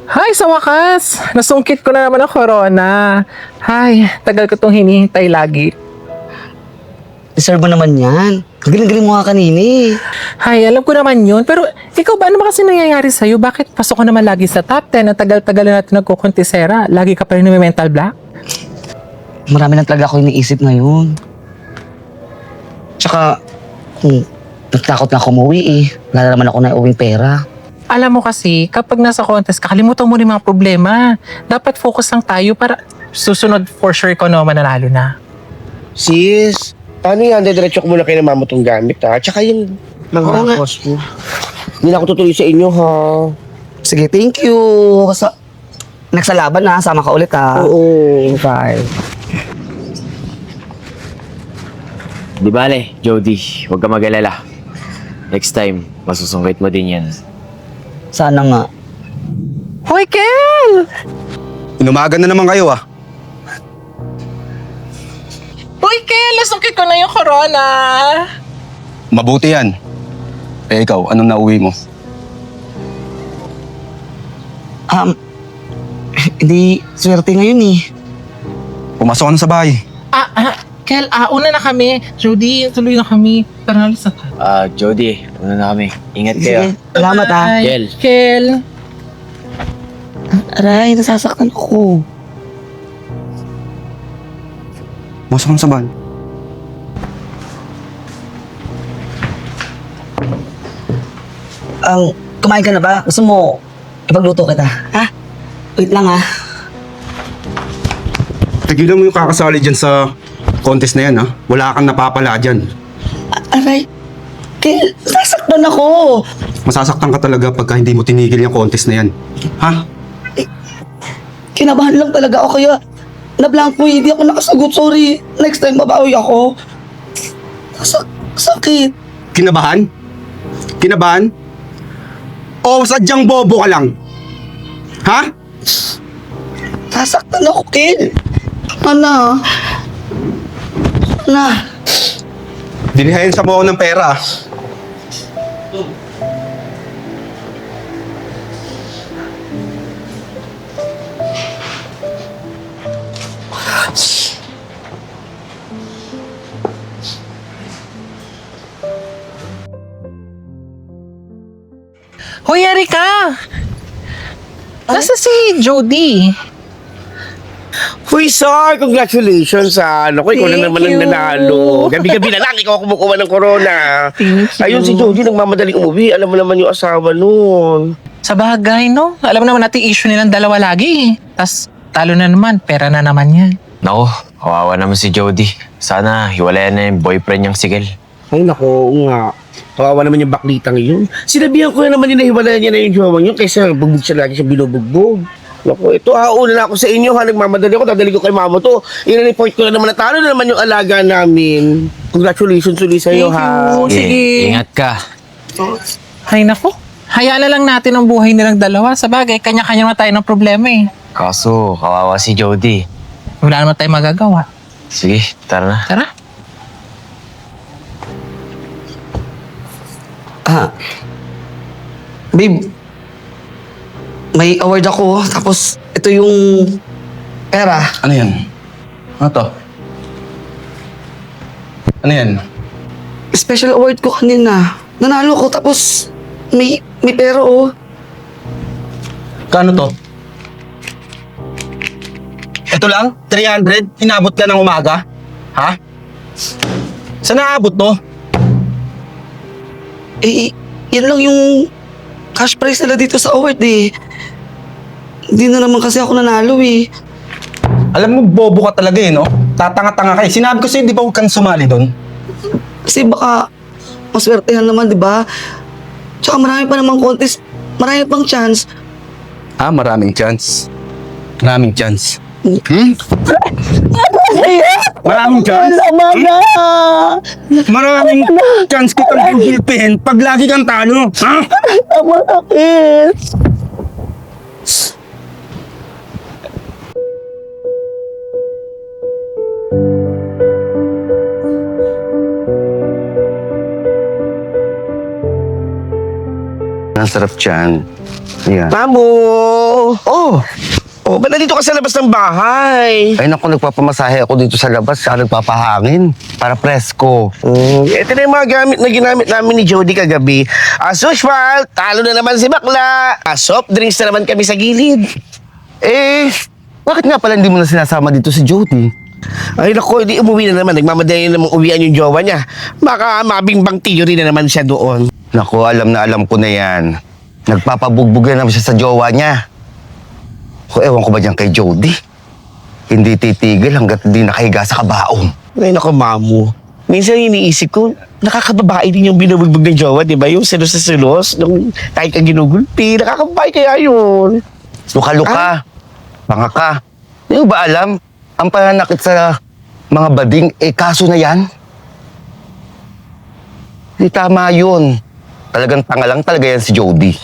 Hay, sa wakas! Nasungkit ko na naman ang corona. Hay, tagal ko itong hinihintay lagi. Deserve mo naman yan. Galing-galing mo nga kanina eh. Hay, alam ko naman yun. Pero ikaw ba, ano ba kasi nangyayari sa'yo? Bakit pasok ka naman lagi sa top 10? Ang tagal-tagal na natin nagkukontisera. Lagi ka pa rin may mental block? Marami lang talaga ako iniisip ngayon. Tsaka, nagtakot na ako umuwi eh. Wala naman ako na uwing pera. Alam mo kasi, kapag nasa contest, kakalimutan mo rin mga problema. Dapat focus lang tayo para susunod for sure ikaw na mananalo na. Sis, paano yan? Diretso ko muna kayo ng mama tong gamit ha. Tsaka yung mga Oo nga. hapos mo. Hindi na ako tutuloy sa inyo ha. Sige, thank you. Next sa laban na, sama ka ulit ha. Oo. Bye. Di bale, Jody, huwag ka mag-alala. Next time, masusungkit mo din yan. Sana nga. Hoy, Kel! Inumaga na naman kayo ah. Hoy, Kel! Nasungkit ko na yung corona! Mabuti yan. Eh ikaw, anong nauwi mo? Hindi swerte ngayon eh. Pumasok ka na sa bahay. Kel, una na kami. Jody, tuloy na kami. Tara, alis na tayo. Jody, ano na kami? Ingat kayo. Sige, salamat ha. Bye. Kel. Kel! Aray, nasasaktan ako. Pumasok ka na sa bahay. Kumain ka na ba? Gusto mo ipagluto kita? Ha? Wait lang ha. Tigilan mo yung kakasali dyan sa contest na yan ha. Wala kang napapala dyan. Aray, nasasaktan ako. Masasaktan ka talaga pagka hindi mo tinigil yung contest na yan. Ha? Kinabahan lang talaga ako kaya nablanko eh. Hindi ako nakasagot. Sorry. Next time babawi ako. Sakit. Kinabahan? Kinabahan? O sadyang bobo ka lang? Ha? Nasaktan ako, Kel. Ana. Ana. Dinihayin sa mo ako ng pera ah. Hoy, Erika! Nasa si Jody? Huy, Sar! Congratulations ha. Naku, ikaw na Thank naman ang you. nanalo. Gabi-gabi na lang, ikaw kumukuha ng corona. Thank you. Ayun si Jody, nagmamadaling umuwi. Alam mo naman yung asawa nun. Sa bagay, no? Alam mo naman natin issue nilang dalawa lagi. Tas talo na naman, pera na naman yan. Nako, kawawa naman si Jody. Sana hiwalayan na yung boyfriend niyang sigel. Ay, naku, oo nga. Kawawa naman yung baklitang yun. Sinabihan ko na naman yun na hiwalayan niya na yung jowa niyo kaysa bugbog siya lagi siya binubugbog. Naku, ito una na ako sa inyo ha. Nagmamadali ako, dadali ko kay mama to. I-report ko na naman na talo na naman yung alaga namin. Congratulations ulit sa'yo ha. you. Sige. Ingat ka. Ay, naku. Hayaan na lang natin ang buhay nilang dalawa. Sa bagay, kanya-kanya naman tayo ng problema eh. Kaso, kawawa si Jody. Wala naman tayong magagawa. Sige, tara na. Tara. Babe, may award ako. Tapos, ito yung pera. Ano yan? Ano to? Ano yan? Special award ko kanina. Nanalo ko tapos may pera oh. Kano to? Ito lang? 300? Inabot ka ng umaga? Ha? Saan naabot to? Eh, yan lang yung cash prize nila dito sa award eh. Hindi na naman kasi ako nanalo eh. Alam mo, bobo ka talaga eh, no? Tatanga-tanga ka eh. Sinabi ko sa'yo, di ba huwag kang sumali doon? Kasi baka maswertehan naman, di ba? Tsaka marami pa namang contest. Marami pang chance. Ah, maraming chance. Maraming chance. Hmm? Maraming chance? Tama na! Maraming chance kitang gugulpihin pag lagi kang talo. Ha? Tama na, Kel! Ang sarap dyan. Yeah. Mamo! Oh! Oh, ba't nandito ka sa labas ng bahay? Ay naku, nagpapamasahe ako dito sa labas, saka nagpapahangin para presko. Ito na yung mga gamit na ginamit namin ni Jody kagabi. As usual, talo na naman si Bakla. Soft drinks na naman kami sa gilid. Eh, bakit nga pala hindi mo na sinasama dito si Jody? Ay naku, hindi umuwi na naman. Nagmamadali namang uwian yung jowa niya. Baka mabingbang theory na naman siya doon. Naku, alam na alam ko na yan. Nagpapabugbog na naman siya sa jowa niya. O, ewan ko ba dyan kay Jody? Hindi titigil hanggat hindi nakahiga sa kabaong. Ay naku, Mamo. Minsan iniisip ko, nakakababae din yung binubugbog ng jowa, di ba? Yung silos sa silos, nung tayo kang ginugulpi, nakakababae kaya yun. Luka-luka. Banga ka. Di mo ba alam? Ang pananakit sa mga bading, kaso na yan? Di tama yun. Talagang tanga lang talaga yan si Jody.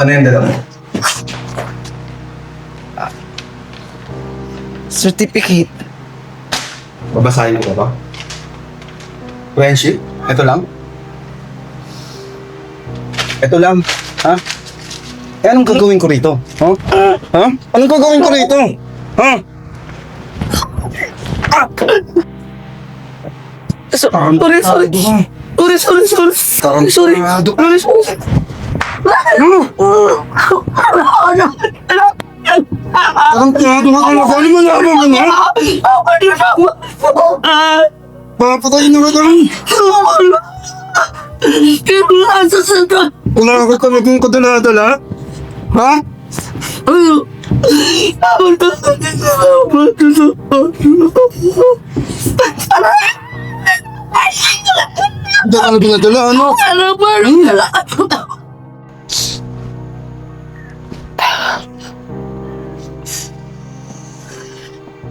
Ano yung dala mo? Certificate. Babasahin mo ba ba? Friendship? Ito lang? Ito lang, ha? Eh, anong gagawin ko rito? Ha? Ha? Anong gagawin ko rito? Ha? Sorry. Tarantado ka na. Ano mo na mo na? Papatayin na kita. Wala ka talagang kadala-dala? Ha? Hindi ka na dinadala, ano?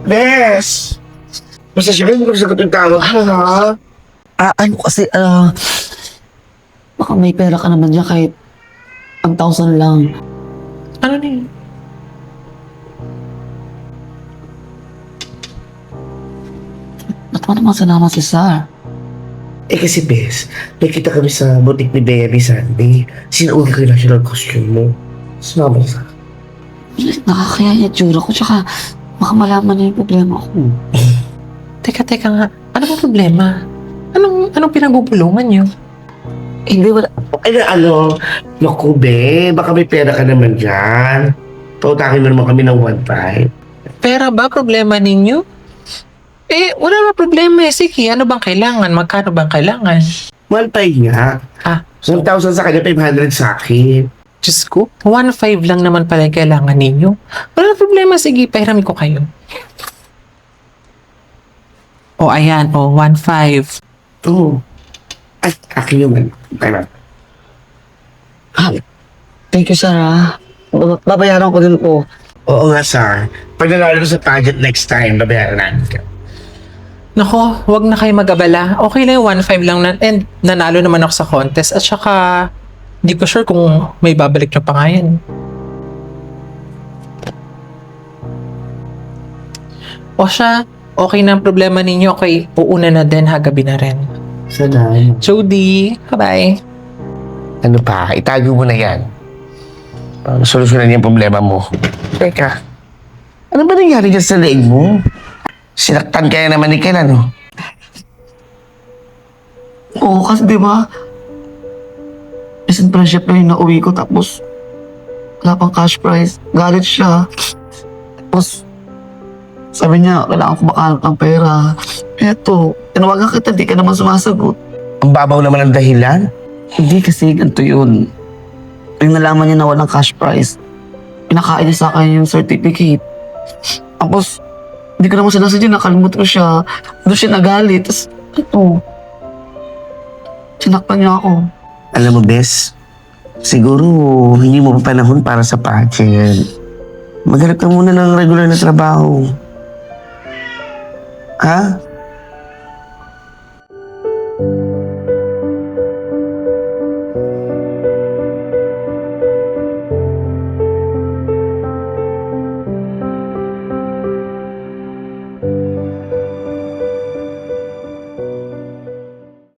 Bes! Basta siya hindi ko sagot yung tawag. Ha? Ano kasi, baka may pera ka naman dyan kahit 1,000 lang. Ano na yun? Ba't mo naman sinama si Sar? Eh kasi Bes, nakita kami sa boutique ni Bea ni Sandy. Sinuuli ko yung national costume mo. Sumama ka sa akin. Nakakaya niya tsura ko, tsaka baka malaman niya yung problema ko. Teka nga. Ano ba problema? Anong pinagubulungan niyo? Hindi, wala. Ay na ano, naku Be, baka may pera ka naman dyan. Pautakin mo naman kami ng 1.5. Pera ba problema ninyo? Eh, wala na problema eh. Sige, ano bang kailangan? Magkano bang kailangan? 1.5 nga. Ah, 1,000 sa kanya, 500 sa akin. Diyos ko, 1.5 lang naman pala yung kailangan ninyo. Wala na problema, sige, pahiramin ko kayo. O, ayan, 1.5. Oo. Ay, akin naman. Kaya Thank you, Sarah. Babayaran ko din po. oo nga, sir. Pag nanalo ko sa pageant next time, babayaran namin ka. Nako, wag na kayo mag-abala. Okay lang yung 1.5 lang na, and nanalo naman ako sa contest. At saka, hindi ko sure kung may babalik nyo pa nga yan. O siya, okay na ang problema ninyo. Okay, uuna na din, hagabi na rin. Sanay. Jody, bye-bye. Ano pa? Itago mo na yan. Para solusyonan yung problema mo. Teka, ano ba nangyari dyan sa leeg mo? Sinaktan kaya naman ni Ken, ano? Oo, kasi di ba? Isang friendship na yung nauwi ko, tapos wala pang cash prize. Galit siya. Tapos, sabi niya, kailangan ko makahanap ng pera. Eto, tinawagan kita, di ka naman sumasagot. Ang babaw naman ang dahilan. Hindi kasi ganito yun. Yung nalaman niya na walang cash prize, pinakain niya sa akin yung certificate. Tapos, hindi ko naman sinasadya, nakalimutan ko siya. Doon siya nagalit. Tapos, ito. Sinaktan niya ako. Alam mo, Bes, siguro hindi mo pa panahon para sa pageant. Maghanap ka muna ng regular na trabaho. Ha?